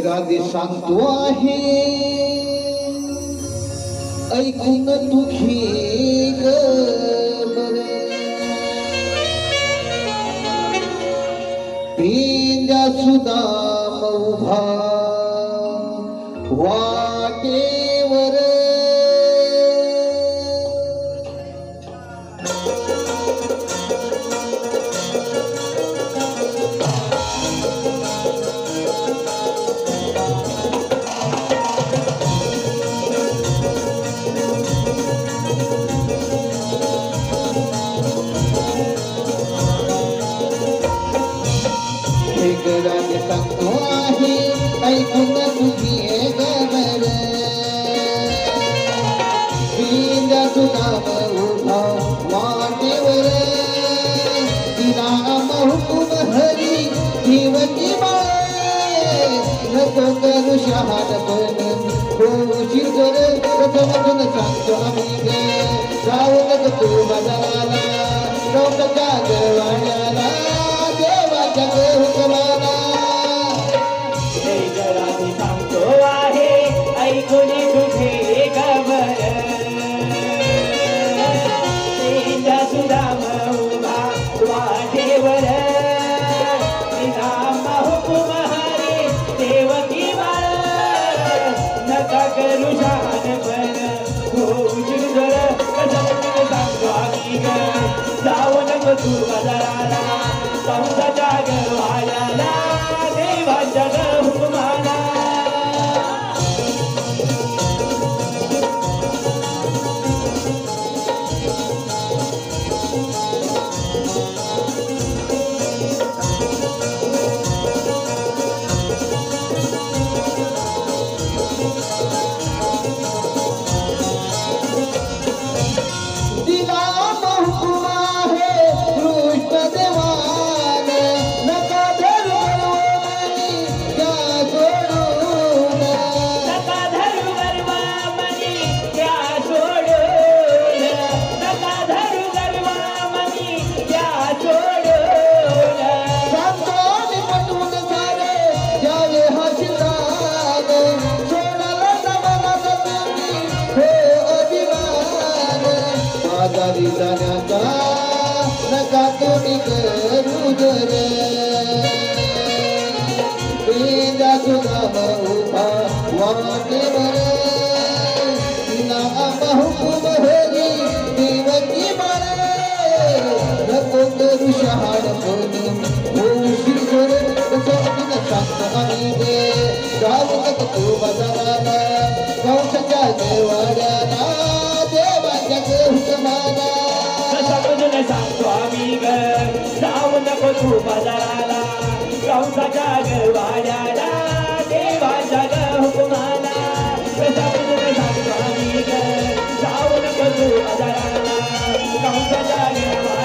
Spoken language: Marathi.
गादी सांगतो आहे ऐकून तुझी ग पेंद्या सुदाम उभा वाटेवर सांगतो आहे ऐकून तुझी गबर पेंद्या सुदाम उभा वाटेवर तिला हुकुम हरी जीवती बाळ नको करू शहाणपण होशील जर प्रथमतून सांगतो आम्ही ग जाऊ नको तू बाजाराला लोकांच्या गवाड्याला देवाच्या हुकमाला ऐकून तुझे गबर पेंद्या सुदाम उभा वाटेवर तिला हुकुम हरी देवकी बाळ नका करू शहाणपण होशील जर कसं सांगतो आम्ही ग जाऊ नको तू बाजाराला कंसाच्या गवाड्याला देवाच्या हुकुमाला आजारी जाण्याचा नका तुम्ही करू जर पेंद्या सुदाम उभा वाटेवर तिला हुकुम हरी देवकी बाळ नको करू शहाणपण होशील जर कसं सांगतो आम्ही ग जाऊ नको तू बाजाराला कंसाच्या गवाड्याला सांगतो आम्ही ग जाऊ नको तू बाजाराला कंसाच्या गवाड्याला देवाच्या हुकुमाला सांगतो आम्ही ग जाऊ नको तू बाजाराला कंसाच्या